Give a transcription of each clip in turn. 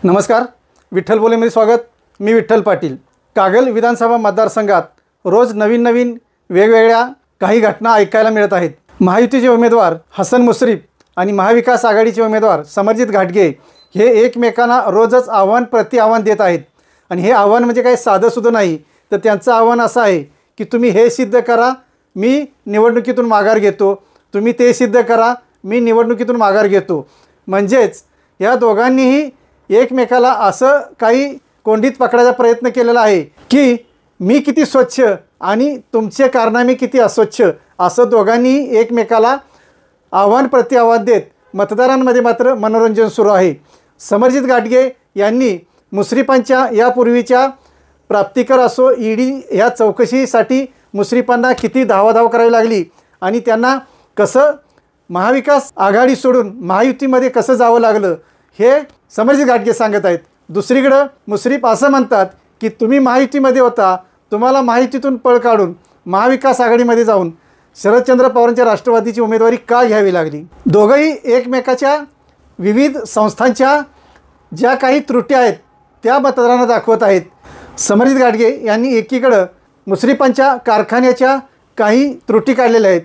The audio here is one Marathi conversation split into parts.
नमस्कार, विठ्ठल बोलेमध्ये स्वागत। मी विठ्ठल पाटील। कागल विधानसभा मतदारसंघात रोज नवीन वेगवेगळ्या काही घटना ऐकायला मिळत आहेत। महायुतीचे उमेदवार हसन मुश्रीफ आणि महाविकास आघाडीचे उमेदवार समरजित घाटगे हे एकमेकांना रोजच आव्हान प्रति आव्हान देत आहेत। आणि हे आव्हान म्हणजे काही साधं सुद्धा नाही, तर त्यांचं आव्हान असं आहे की तुम्ही हे सिद्ध करा, मी निवडणुकीतून माघार घेतो, तुम्ही ते सिद्ध करा, मी निवडणुकीतून माघार घेतो। म्हणजेच या दोघांनीही एकमेकाला असं काही कोंडीत पकडायचा प्रयत्न केलेला आहे की मी किती स्वच्छ आणि तुमचे कारनामे किती अस्वच्छ, असं दोघांनीही एकमेकाला आव्हान प्रति आव्हान देत मतदारांमध्ये मात्र मनोरंजन सुरू आहे। समरजित घाटगे यांनी मुश्रीफांच्या यापूर्वीच्या प्राप्तिकर असो ईडी ह्या चौकशीसाठी मुश्रीफांना किती धावाधाव करावी लागली आणि त्यांना कसं महाविकास आघाडी सोडून महायुतीमध्ये कसं जावं लागलं हे समरजित घाटगे सांगत आहेत। दुसरीकडं मुश्रीफ असं म्हणतात की तुम्ही महायुतीमध्ये होता, तुम्हाला महायुतीतून पळ काढून महाविकास आघाडीमध्ये जाऊन शरदचंद्र पवारांच्या राष्ट्रवादीची उमेदवारी का घ्यावी लागली। दोघंही एकमेकाच्या विविध संस्थांच्या ज्या काही त्रुटी आहेत त्या मतदारांना दाखवत आहेत। समरजित घाटगे यांनी एकीकडं मुश्रीफांच्या कारखान्याच्या काही त्रुटी काढलेल्या आहेत,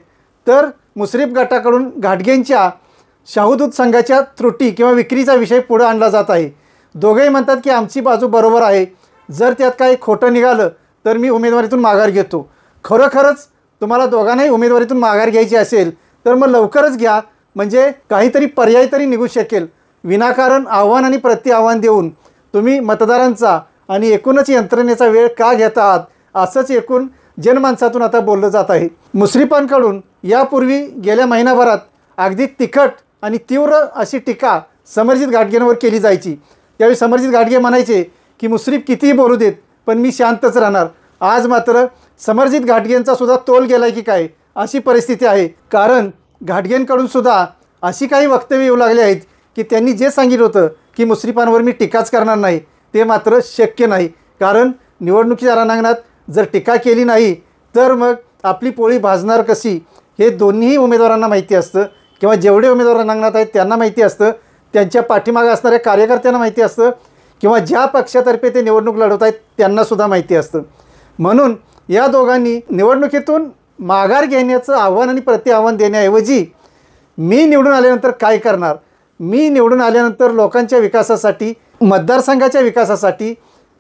तर मुश्रीफ गटाकडून घाटगेंच्या शाहूदूत संघाच्या त्रुटी किंवा विक्रीचा विषय पुढे आणला जात आहे। दोघेही म्हणतात की आमची बाजू बरोबर आहे, जर त्यात काही खोटं निघालं तर मी उमेदवारीतून माघार घेतो। खरोखरच तुम्हाला दोघांनाही उमेदवारीतून माघार घ्यायची असेल तर मग लवकरच घ्या, म्हणजे काहीतरी पर्याय तरी निघू शकेल। विनाकारण आव्हान आणि प्रति आव्हान देऊन तुम्ही मतदारांचा आणि एकूणच यंत्रणेचा वेळ का घेता आहात, असंच एकूण जनमानसातून आता बोललं जात आहे। मुश्रीफांकडून यापूर्वी गेल्या महिनाभरात अगदी तिखट आणि तीव्र अशी टीका समरजित घाटगेंवर केली जायची। त्यावेळी समरजित घाटगे म्हणायचे की मुश्रीफ कितीही बोलू देत पण मी शांतच राहणार। आज मात्र समरजित घाटगेंचा सुद्धा तोल गेला की काय अशी परिस्थिती आहे, कारण घाटगेंकडून सुद्धा अशी काही वक्तव्य येऊ लागले आहेत की त्यांनी जे सांगितलं होतं की मुश्रीफांवर मी टीकाच करणार नाही ते मात्र शक्य नाही, कारण निवडणुकीच्या रणांगणात जर टीका केली नाही तर मग आपली पोळी भाजणार कशी हे दोन्ही उमेदवारांना माहिती असतं, किंवा जेवढे उमेदवार रणांगणात आहेत त्यांना माहिती असतं, त्यांच्या पाठीमागे असणाऱ्या कार्यकर्त्यांना माहिती असतं, किंवा ज्या पक्षातर्फे ते निवडणूक लढवत आहेत त्यांनासुद्धा माहिती असतं। म्हणून या दोघांनी निवडणुकीतून माघार घेण्याचं आव्हान आणि प्रति आव्हान देण्याऐवजी मी निवडून आल्यानंतर काय करणार, मी निवडून आल्यानंतर लोकांच्या विकासासाठी, मतदारसंघाच्या विकासासाठी,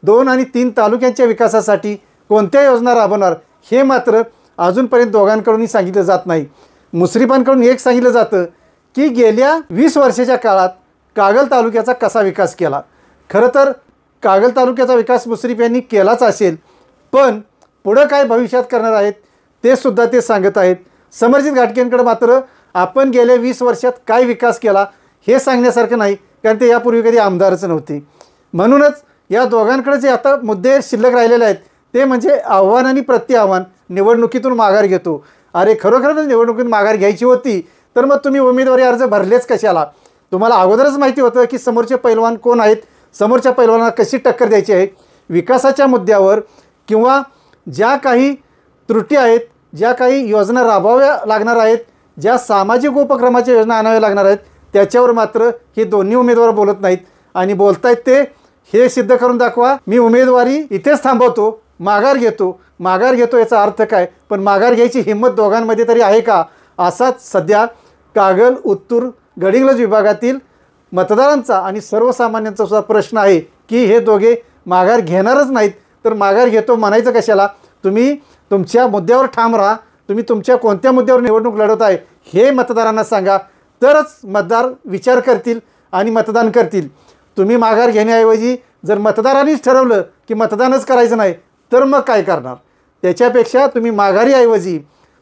2 आणि 3 तालुक्यांच्या विकासासाठी कोणत्या योजना राबवणार हे मात्र अजूनपर्यंत दोघांकडूनही सांगितलं जात नाही। मुश्रीफांकडून एक सांगितलं जातं की गेल्या 20 वर्षाच्या काळात कागल तालुक्याचा कसा विकास केला। खरं तर कागल तालुक्याचा विकास मुश्रीफ यांनी केलाच असेल, पण पुढं काय भविष्यात करणार आहेत ते सुद्धा ते सांगत आहेत। समरजित घाटगेंकडे मात्र आपण गेल्या 20 वर्षात काय विकास केला हे सांगण्यासारखं नाही, कारण ते यापूर्वी कधी आमदारच नव्हते। म्हणूनच या दोघांकडे जे आता मुद्दे शिल्लक राहिलेले आहेत ते म्हणजे आव्हान आणि प्रति आव्हान। निवडणुकीतून माघार घेतो, अरे खरोखरच निवडणुकीतून माघार घ्यायची होती तर मग तुम्ही उमेदवारी अर्ज भरलेच कशाला? तुम्हाला अगोदरच माहिती होतं की समोरचे पैलवान कोण आहेत, समोरच्या पैलवानांना कशी टक्कर द्यायची आहे। विकासाच्या मुद्द्यावर किंवा ज्या काही त्रुटी आहेत, ज्या काही योजना राबवाव्या लागणार आहेत, ज्या सामाजिक उपक्रमाच्या योजना आणाव्या लागणार आहेत त्याच्यावर मात्र हे दोन्ही उमेदवार बोलत नाहीत। आणि बोलतायत ते हे सिद्ध करून दाखवा, मी उमेदवारी इथेच थांबवतो, माघार घेतो। माघार घेतो याचा अर्थ काय, पण माघार घ्यायची हिंमत दोघांमध्ये तरी आहे का, असाच सध्या कागल, उत्तूर, गडिंग्लज विभागातील मतदारांचा आणि सर्वसामान्यांचा सुद्धा प्रश्न आहे की हे दोघे माघार घेणारच नाहीत तर माघार घेतो म्हणायचं कशाला? तुम्ही तुमच्या मुद्द्यावर ठाम राहा, तुम्ही तुमच्या कोणत्या मुद्द्यावर निवडणूक लढवत आहे हे मतदारांना सांगा, तरच मतदार विचार करतील आणि मतदान करतील। तुम्ही माघार घेण्याऐवजी जर मतदारांनीच ठरवलं की मतदानच करायचं नाही तर मग काय करणार? त्याच्यापेक्षा तुम्ही माघारीऐवजी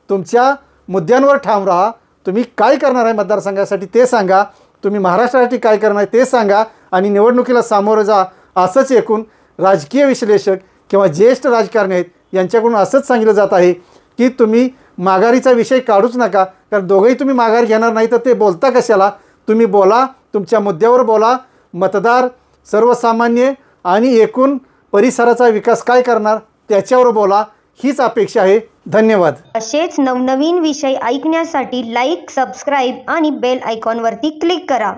तुमच्या मुद्द्यांवर ठाम राहा। तुम्ही काय करणार आहे मतदारसंघासाठी ते सांगा, तुम्ही महाराष्ट्रासाठी काय करणार आहे ते सांगा आणि निवडणुकीला सामोरं जा, असंच एकूण राजकीय विश्लेषक किंवा ज्येष्ठ राजकारणी आहेत यांच्याकडून असंच सांगितलं जात आहे की तुम्ही माघारीचा विषय काढूच नका, कारण दोघंही तुम्ही माघार घेणार नाही तर ते बोलता कशाला? तुम्ही बोला, तुमच्या मुद्द्यावर बोला, मतदार, सर्वसामान्य आणि एकूण परिसराचा विकास काय करणार त्याच्यावर बोला, हीच अपेक्षा आहे। धन्यवाद। असेच नवनवीन विषय ऐकण्यासाठी लाईक, सबस्क्राईब आणि बेल आयकॉनवरती क्लिक करा।